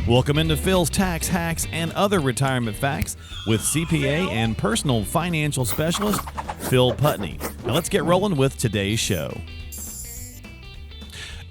Welcome into Phil's Tax Hacks and Other Retirement Facts with CPA and personal financial specialist Phil Putney. Now let's get rolling with today's show.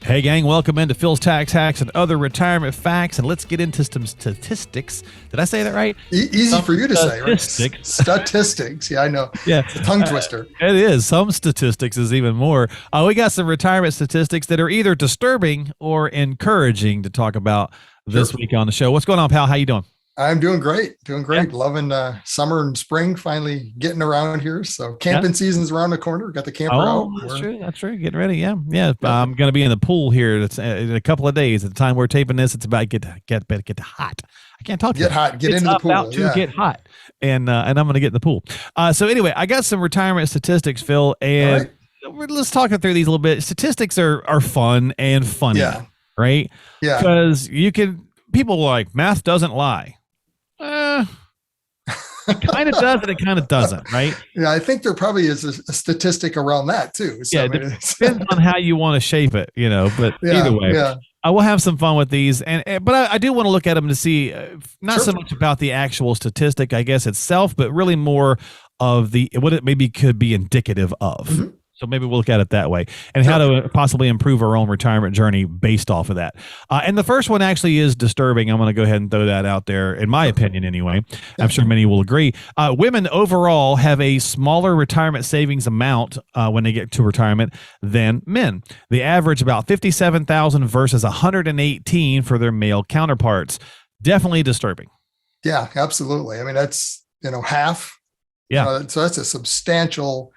Hey gang, welcome into Phil's Tax Hacks and Other Retirement Facts, and let's get into some statistics. Did I say that right? Easy for you to say, right? Statistics. Yeah, I know. Yeah. It's a tongue twister. It is. Some statistics is even more. We got some retirement statistics that are either disturbing or encouraging to talk about this week on the show. What's going on, pal? How you doing? I'm doing great. Yeah. Loving summer and spring finally getting around here. So camping season's around the corner. Got the camper out. That's true. Getting ready. Yeah. I'm going to be in the pool here. It's in a couple of days. At the time we're taping this, it's about to get hot. I can't talk. Get hot. Get into the pool. About to get hot, and I'm going to get in the pool. So anyway, I got some retirement statistics, Phil, and let's talk through these a little bit. Statistics are fun and funny, right? Yeah. Because people are like, math doesn't lie. It kind of does and it kind of doesn't, right? Yeah, I think there probably is a statistic around that too. So it depends on how you want to shape it, but either way. I will have some fun with these, but I do want to look at them to see not so much about the actual statistic, I guess, itself, but really more of what it maybe could be indicative of. Mm-hmm. So maybe we'll look at it that way, and how to possibly improve our own retirement journey based off of that. And the first one actually is disturbing. I'm going to go ahead and throw that out there, in my opinion anyway. I'm sure many will agree. Women overall have a smaller retirement savings amount when they get to retirement than men. The average about $57,000 versus $118 for their male counterparts. Definitely disturbing. Yeah, absolutely. I mean, that's, half. Yeah. So that's a substantial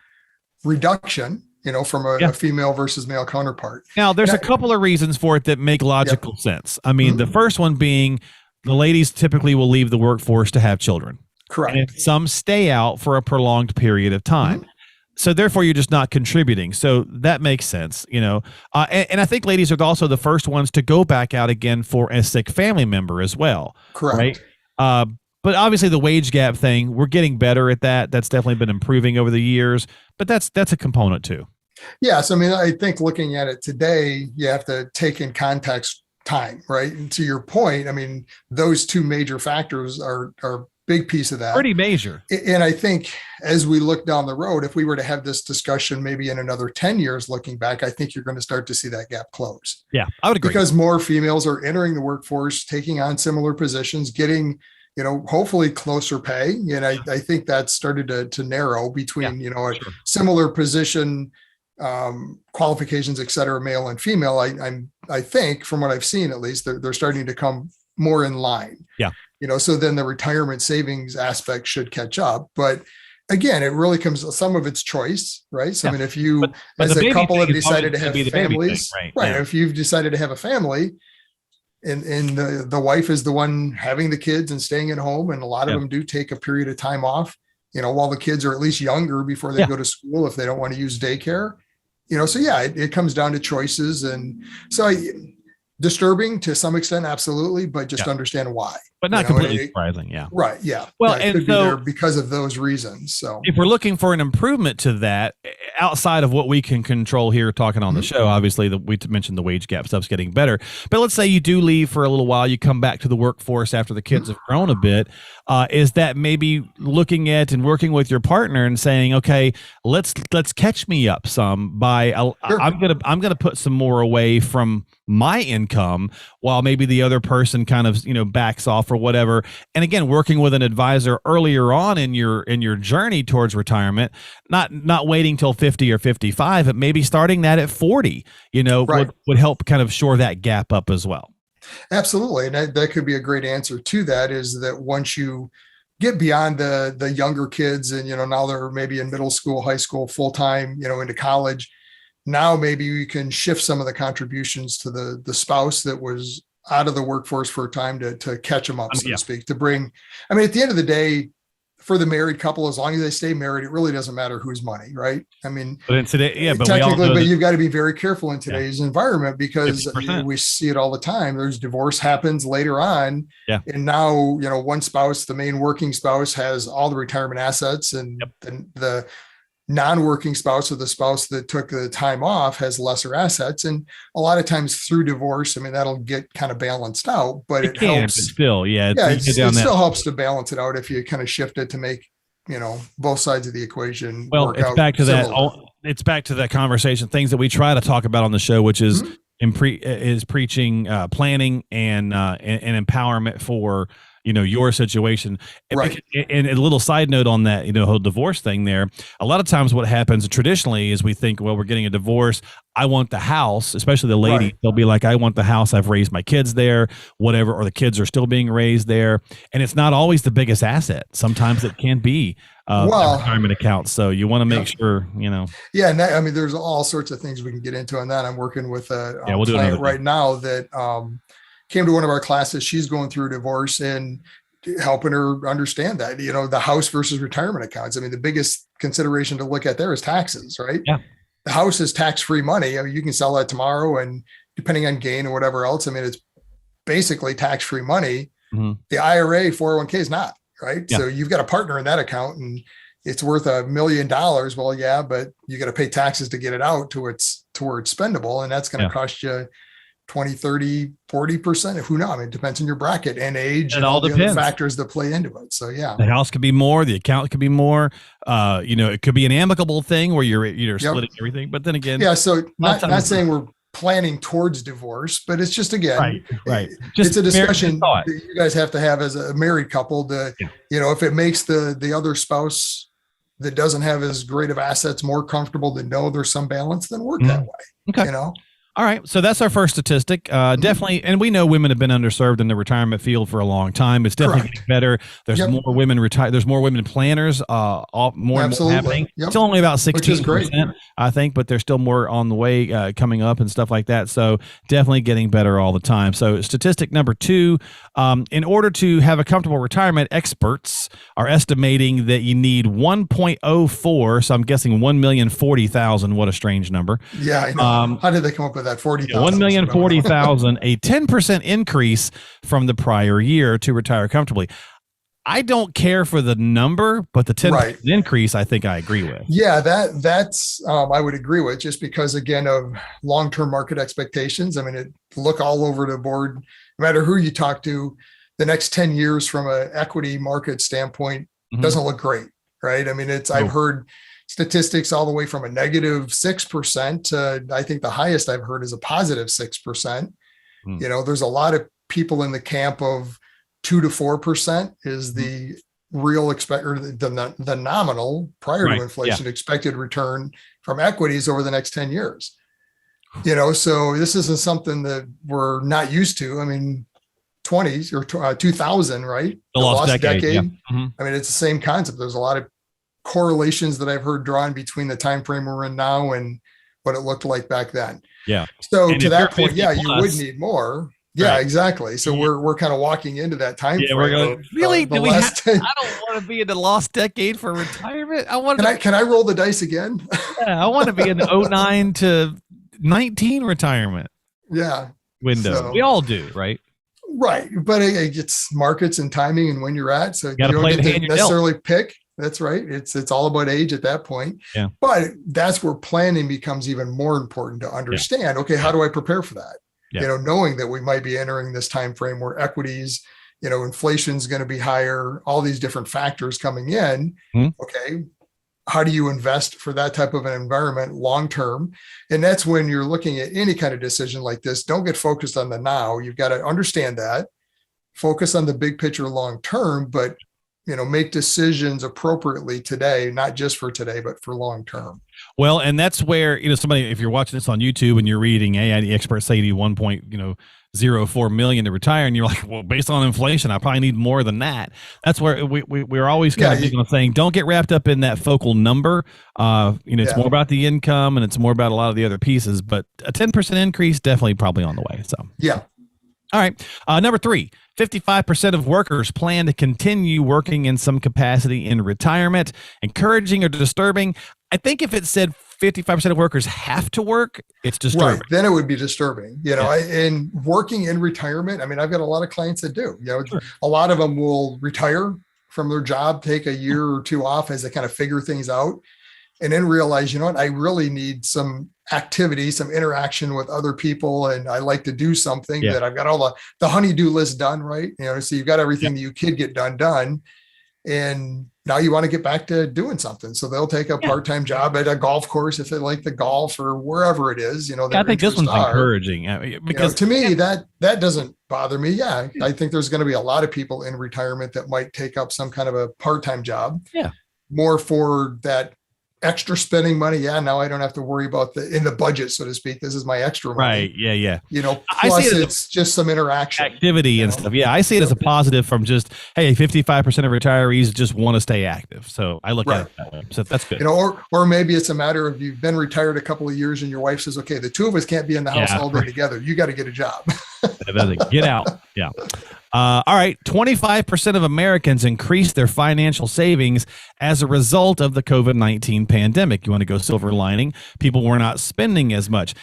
reduction, from a female versus male counterpart. Now, there's a couple of reasons for it that make logical sense. I mean, the first one being the ladies typically will leave the workforce to have children. Correct. And some stay out for a prolonged period of time. Mm-hmm. So therefore, you're just not contributing. So that makes sense, and I think ladies are also the first ones to go back out again for a sick family member as well. Correct. Right? But obviously the wage gap thing, we're getting better at that. That's definitely been improving over the years, but that's a component too. Yes. I mean, I think looking at it today, you have to take in context time, right? And to your point, I mean, those two major factors are a big piece of that. Pretty major. And I think as we look down the road, if we were to have this discussion maybe in another 10 years looking back, I think you're going to start to see that gap close. Yeah, I would agree. Because more females are entering the workforce, taking on similar positions, getting hopefully closer pay. And I think that's started to narrow between, a similar position, qualifications, et cetera, male and female. I think from what I've seen, at least they're starting to come more in line. Yeah. So then the retirement savings aspect should catch up. But again, it really comes, some of it's choice, right? So I mean, if you, as a couple have decided to have families, right? If you've decided to have a family, and the wife is the one having the kids and staying at home. And a lot of them do take a period of time off, while the kids are at least younger before they go to school, if they don't want to use daycare, so it comes down to choices. And so disturbing to some extent, absolutely, but just understand why. But not completely surprising. Yeah. Right. Yeah. Well, it could be there because of those reasons. So if we're looking for an improvement to that outside of what we can control here, talking on the show, obviously we mentioned the wage gap stuff's getting better, but let's say you do leave for a little while, you come back to the workforce after the kids have grown a bit. Is that maybe looking at and working with your partner and saying, okay, let's catch me up some by, I'm going to put some more away from my income while maybe the other person kind of, backs off or whatever. And again, working with an advisor earlier on in your journey towards retirement, not waiting till 50 or 55, but maybe starting that at 40, would help kind of shore that gap up as well. Absolutely. And that could be a great answer to that, is that once you get beyond the younger kids and, now they're maybe in middle school, high school, full-time, into college, now maybe you can shift some of the contributions to the spouse that was out of the workforce for a time to catch them up, so to speak, to bring, I mean, at the end of the day, for the married couple, as long as they stay married, it really doesn't matter whose money, right? I mean, but technically, you've got to be very careful in today's environment, because we see it all the time. There's divorce happens later on. Yeah. And now, one spouse, the main working spouse, has all the retirement assets, and the non-working spouse or the spouse that took the time off has lesser assets. And a lot of times through divorce, I mean, that'll get kind of balanced out, but It it can, but helps. still, yeah, Yeah, you get down it that. still helps to balance it out if you kind of shift it to make, both sides of the equation Well, work it's out back to that. similar. It's back to that conversation. Things that we try to talk about on the show, which is Mhm. preaching planning and empowerment for your situation. Right. And a little side note on that, whole divorce thing there. A lot of times, what happens traditionally is we think, well, we're getting a divorce. I want the house, especially the lady. Right. They'll be like, I want the house. I've raised my kids there, whatever, or the kids are still being raised there. And it's not always the biggest asset. Sometimes it can be a Well, retirement account. So you want to make sure, yeah, and that, I mean, there's all sorts of things we can get into on that. I'm working with a Yeah, we'll do another client right now that came to one of our classes. She's going through a divorce and helping her understand that, the house versus retirement accounts. I mean, the biggest consideration to look at there is taxes, right? Yeah. The house is tax-free money. I mean, you can sell that tomorrow, and depending on gain or whatever else, I mean, it's basically tax-free money. Mm-hmm. The IRA, 401k is not, right? Yeah. So you've got a partner in that account and it's worth $1 million. Well, yeah, but you got to pay taxes to get it out to where it's spendable. And that's going to cost you 20, 30, 40%. Who knows? I mean, it depends on your bracket and age and all the other factors that play into it. So yeah. The house could be more, the account could be more, it could be an amicable thing where you're splitting everything. But then again, yeah. So not saying we're planning towards divorce, but it's just, again, right. It's a discussion that you guys have to have as a married couple to, if it makes the other spouse that doesn't have as great of assets more comfortable to know there's some balance, then work that way. Okay. All right. So that's our first statistic. Definitely. And we know women have been underserved in the retirement field for a long time. It's definitely getting better. There's more women retire. There's more women planners, more and more happening. It's only about 16%, I think, but there's still more on the way coming up and stuff like that. So definitely getting better all the time. So statistic number 2, in order to have a comfortable retirement, experts are estimating that you need 1.04. So I'm guessing 1,040,000. What a strange number. Yeah. I know. How did they come up with that? 40,000. 1,040,000, a 10% increase from the prior year to retire comfortably. I don't care for the number, but the 10% increase, I think I agree with. Yeah, that's I would agree with, just because, again, of long-term market expectations. I mean, look all over the board, no matter who you talk to, the next 10 years from an equity market standpoint doesn't look great, right? I mean, I've heard statistics all the way from a -6% to, I think the highest I've heard is a +6%. There's a lot of people in the camp of 2 to 4% is the real or the nominal prior to inflation expected return from equities over the next 10 years. So this isn't something that we're not used to. I mean, 20s or 2000, right? The lost decade. Yeah. I mean, it's the same concept. There's a lot of correlations that I've heard drawn between the time frame we're in now and what it looked like back then. Yeah. So to that point, you would need more. Yeah, exactly. So we're kind of walking into that time frame. We're going, really? I don't want to be in the lost decade for retirement. Can I roll the dice again? I want to be in the 09 to 19 retirement. Yeah. Window. So, we all do, right? Right. But it's markets and timing and when you're at. So you don't get to necessarily pick. That's right. It's all about age at that point. Yeah. But that's where planning becomes even more important to understand. Okay, how do I prepare for that? Yeah. Knowing that we might be entering this time frame where equities, inflation is going to be higher, all these different factors coming in. Okay, how do you invest for that type of an environment long term? And that's when you're looking at any kind of decision like this. Don't get focused on the now. You've got to understand that. Focus on the big picture long term, but make decisions appropriately today, not just for today, but for long term. Well, and that's where, somebody, if you're watching this on YouTube and you're reading, the experts say you need 1.04 million to retire, and you're like, well, based on inflation, I probably need more than that. That's where we're always kind of big on saying, don't get wrapped up in that focal number. It's more about the income and it's more about a lot of the other pieces, but a 10% increase definitely probably on the way. So, yeah. All right. Number 3, 55% of workers plan to continue working in some capacity in retirement. Encouraging or disturbing? I think if it said 55% of workers have to work, it's disturbing. Right. Then it would be disturbing. And working in retirement, I mean, I've got a lot of clients that do. A lot of them will retire from their job, take a year or two off as they kind of figure things out. and then realize, you know what, I really need some activity, some interaction with other people. And I like to do something Yeah. that I've got all the honey-do list done, right? You know, so you've got Yeah. everything that you could get done. And now you want to get back to doing something. So they'll take a Yeah. part-time job at a golf course if they like the golf or wherever it is, you know, I their think this interests one's are. encouraging because To me, that doesn't bother me. Yeah, I think there's going to be a lot of people in retirement that might take up some kind of a part-time job. Yeah. More for that extra spending money. Yeah, now I don't have to worry about in the budget, so to speak. This is my extra money. Right. Yeah. Yeah. Plus it's just some interaction, activity and stuff. Yeah. I see it as a positive from just, hey, 55% of retirees just want to stay active. So I look at it that way. So that's good. Or maybe it's a matter of you've been retired a couple of years and your wife says, okay, the two of us can't be in the house all day together. You got to get a job. Get out. Yeah. All right. 25% of Americans increased their financial savings as a result of the COVID-19 pandemic. You want to go silver lining? People were not spending as much.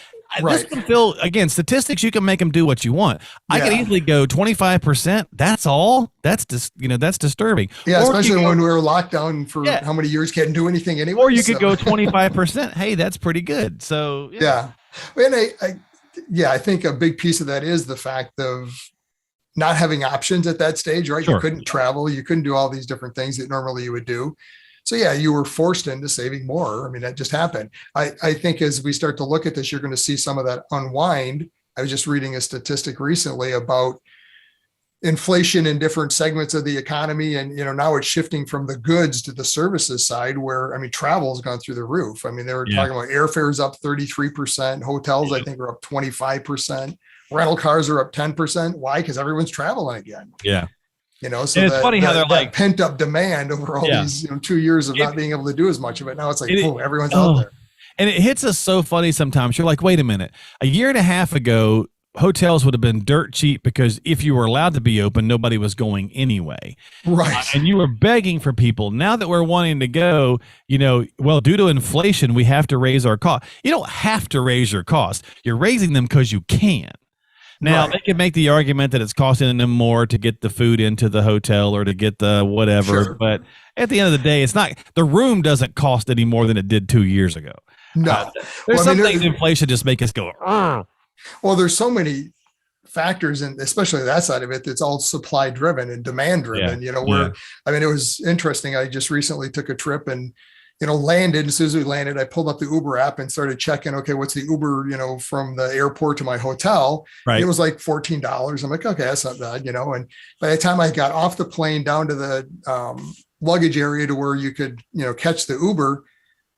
Right. This can feel, again, statistics, you can make them do what you want. I could easily go 25%. That's all. That's just, that's disturbing. Yeah. Or especially when we were locked down for how many years, can't do anything anyway. Or you could go 25%. Hey, that's pretty good. So, yeah. And I think a big piece of that is the fact of not having options at that stage, right? Sure. You couldn't travel. You couldn't do all these different things that normally you would do. So yeah, you were forced into saving more. I mean, that just happened. I think as we start to look at this, you're going to see some of that unwind. I was just reading a statistic recently about inflation in different segments of the economy. And, now it's shifting from the goods to the services side where, travel has gone through the roof. I mean, they were talking about airfares up 33%, hotels, I think, are up 25%, rental cars are up 10%. Why? Because everyone's traveling again. Yeah. So it's funny how they're like pent up demand over all these 2 years of not being able to do as much of it. Now it's like, everyone's out there. And it hits us so funny sometimes. You're like, wait a minute. A year and a half ago, hotels would have been dirt cheap because if you were allowed to be open, nobody was going anyway. Right. And you were begging for people. Now that we're wanting to go, due to inflation, we have to raise our cost. You don't have to raise your costs. You're raising them because you can. Now, they can make the argument that it's costing them more to get the food into the hotel or to get the whatever. Sure. But at the end of the day, it's not, the room doesn't cost any more than it did 2 years ago. No. There's some things inflation just make us go, Well, there's so many factors, and especially that side of it, that's all supply driven and demand driven, it was interesting. I just recently took a trip and, landed. As soon as we landed, I pulled up the Uber app and started checking, okay, what's the Uber, from the airport to my hotel? Right. It was like $14. I'm like, okay, that's not bad, and by the time I got off the plane down to the luggage area to where you could, catch the Uber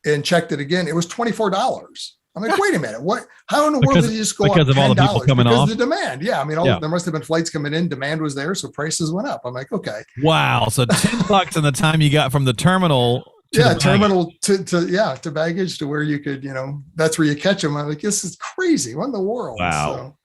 and checked it again, it was $24. I'm like, wait a minute, what? How in the world did you just go up $10? Of all the people coming off? Because the demand. Yeah. There must have been flights coming in, demand was there, so prices went up. I'm like, okay. Wow. So $10 in the time you got from the terminal to baggage to where you could, that's where you catch them. I'm like, this is crazy. What in the world? Wow. So,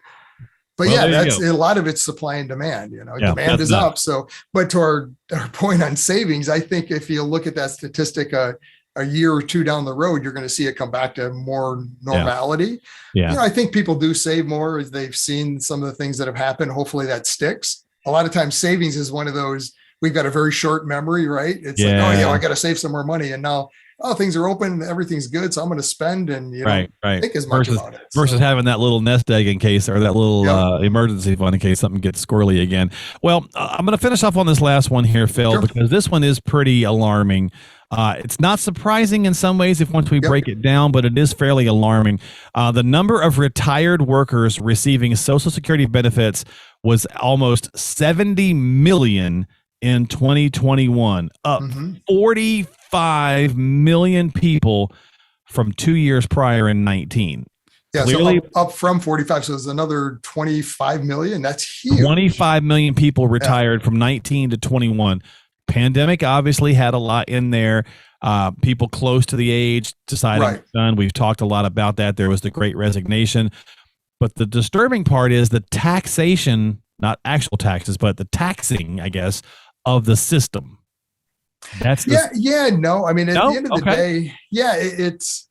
but that's a lot of it's supply and demand, demand is up. So, but to our point on savings, I think if you look at that statistic, a year or two down the road, you're going to see it come back to more normality. Yeah. I think people do save more as they've seen some of the things that have happened. Hopefully that sticks. A lot of times savings is one of those, we've got a very short memory, right? It's like, I got to save some more money. And now, things are open, everything's good. So I'm going to spend and, think as much about it. Versus having that little nest egg in case, or that little emergency fund in case something gets squirrely again. Well, I'm going to finish off on this last one here, Phil, because this one is pretty alarming. It's not surprising in some ways once we break it down, but it is fairly alarming. The number of retired workers receiving Social Security benefits was almost 70 million in 2021, up 45 million people from 2 years prior in 19. Yeah, clearly, so up from 45. So there's another 25 million. That's huge. 25 million people retired from 19 to 21. Pandemic obviously had a lot in there. People close to the age deciding it's done. We've talked a lot about that. There was the Great Resignation. But the disturbing part is the taxation, not actual taxes, but the taxing, I guess, of the system. That's no. I mean, at the end of the day, it's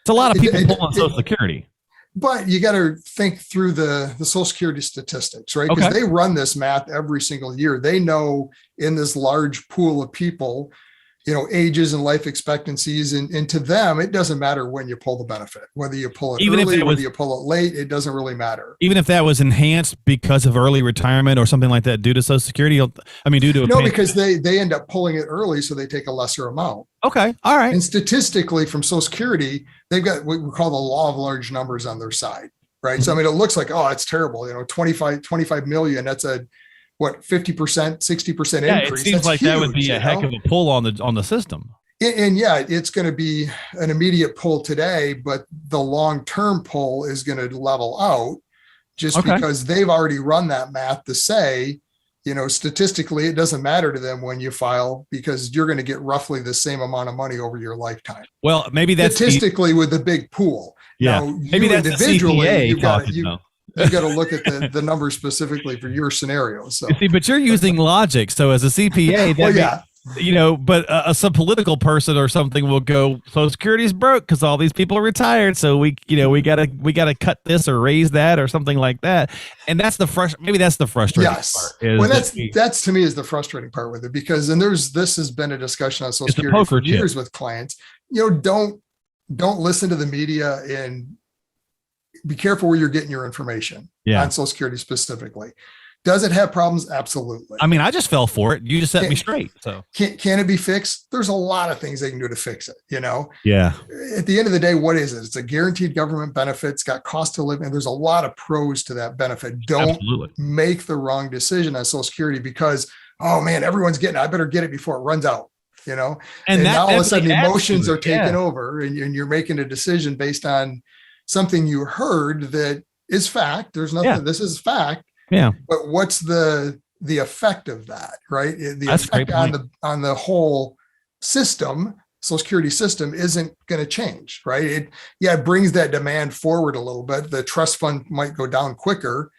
a lot of people pulling Social Security. But you got to think through the Social Security statistics, right? Because they run this math every single year. They know in this large pool of people, ages and life expectancies. And to them, it doesn't matter when you pull the benefit, whether you pull it Even if early, it was- whether you pull it late, it doesn't really matter. Even if that was enhanced because of early retirement or something like that due to Social Security, due to No, because they end up pulling it early, so they take a lesser amount. Okay, all right. And statistically, from Social Security, they've got what we call the law of large numbers on their side, right? So, it looks like, oh, it's terrible. 25 million, that's a, 50%, 60% Yeah, increase. it seems That's like huge, that would be a heck of a pull on the system. And yeah, it's going to be an immediate pull today, but the long-term pull is going to level out just because they've already run that math to say, statistically, it doesn't matter to them when you file because you're going to get roughly the same amount of money over your lifetime. Well, maybe that's statistically with the big pool. Yeah, now, maybe that's individually. You've got to look at the numbers specifically for your scenario. So you see, but you're using logic. So as a CPA, but some political person or something will go, Social Security's broke because all these people are retired. So we gotta cut this or raise that or something like that. And that's the frustrating part. Well, that's to me is the frustrating part with it because this has been a discussion on Social Security for years with clients. Don't listen to the media and be careful where you're getting your information on Social Security specifically. Does it have problems? Absolutely. I just fell for it. You just set me straight. So can it be fixed? There's a lot of things they can do to fix it. Yeah. At the end of the day, what is it? It's a guaranteed government benefit. It's got cost of living. And there's a lot of pros to that benefit. Don't make the wrong decision on Social Security because, oh man, everyone's getting it. I better get it before it runs out. And now all of a sudden emotions are taking over and you're making a decision based on something you heard that is fact. There's nothing, this is fact. Yeah. But what's the effect of that, right? The effect on the whole system, Social Security system isn't going to change, right? It brings that demand forward a little bit. The trust fund might go down quicker,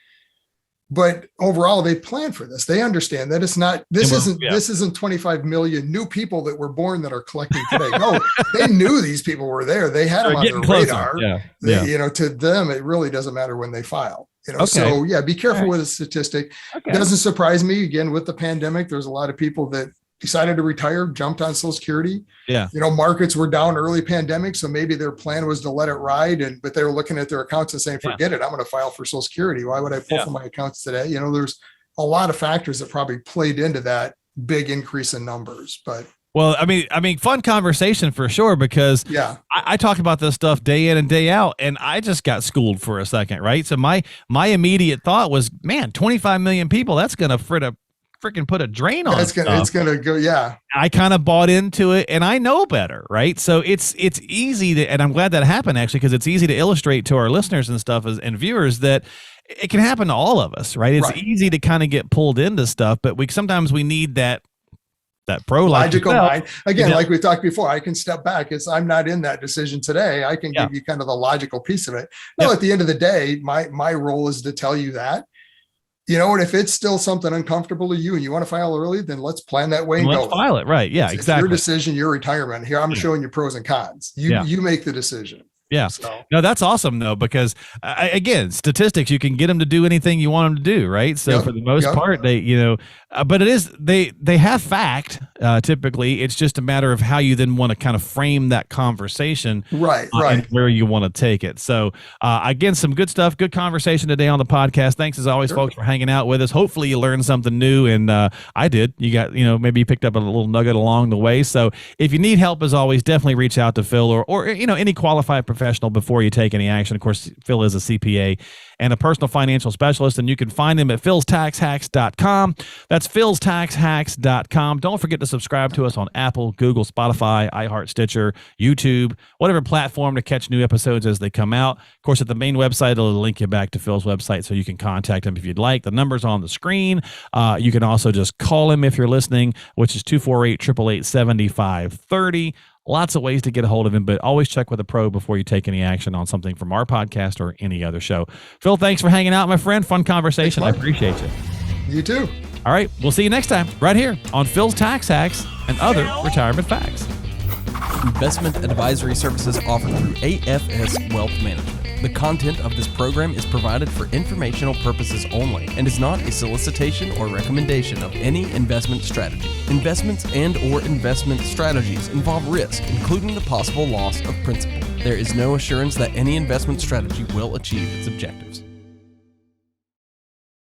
but overall they plan for this. They understand that this isn't 25 million new people that were born that are collecting today. No, they knew these people were there. They had them on their radar. To them, it really doesn't matter when they file. So be careful with the statistic. It doesn't surprise me. Again, with the pandemic, there's a lot of people that decided to retire, jumped on Social Security. Yeah. Markets were down early pandemic. So maybe their plan was to let it ride. But they were looking at their accounts and saying, forget it. I'm going to file for Social Security. Why would I pull from my accounts today? There's a lot of factors that probably played into that big increase in numbers, but well, fun conversation for sure, because I talk about this stuff day in and day out, and I just got schooled for a second, right? So my immediate thought was, man, 25 million people, that's going to freaking put a drain on it's going to go. Yeah. I kind of bought into it and I know better. Right. So it's easy to, and I'm glad that happened actually, because it's easy to illustrate to our listeners and stuff and viewers that it can happen to all of us, right? It's easy to kind of get pulled into stuff, but sometimes we need that pro logical mind. Again, like we talked before, I can step back. I'm not in that decision today. I can give you kind of the logical piece of it. No, at the end of the day, my role is to tell you that, and if it's still something uncomfortable to you and you want to file early, then let's plan that way and let's file it. Right. Yeah, exactly. It's your decision, your retirement. Here, I'm showing you pros and cons. You make the decision. Yeah. So. No, that's awesome though, because again, statistics, you can get them to do anything you want them to do. Right. So for the most part, they, but it is, they have fact, typically. It's just a matter of how you then want to kind of frame that conversation. Right. And where you want to take it. So again, some good stuff, good conversation today on the podcast. Thanks as always, folks, for hanging out with us. Hopefully you learned something new. And I did. You got, maybe you picked up a little nugget along the way. So if you need help, as always, definitely reach out to Phil or any qualified professional before you take any action. Of course, Phil is a CPA and a personal financial specialist, and you can find him at philstaxhacks.com. That's philstaxhacks.com. Don't forget to subscribe to us on Apple, Google, Spotify, iHeart, Stitcher, YouTube, whatever platform to catch new episodes as they come out. Of course, at the main website, it'll link you back to Phil's website so you can contact him if you'd like. The number's on the screen. You can also just call him if you're listening, which is 248-888-7530. Lots of ways to get a hold of him, but always check with a pro before you take any action on something from our podcast or any other show. Phil, thanks for hanging out, my friend. Fun conversation. I appreciate you. You too. All right. We'll see you next time right here on Phil's Tax Hacks and Other Retirement Facts. Investment advisory services offered through AFS Wealth Management. The content of this program is provided for informational purposes only and is not a solicitation or recommendation of any investment strategy. Investments and/or investment strategies involve risk, including the possible loss of principal. There is no assurance that any investment strategy will achieve its objectives.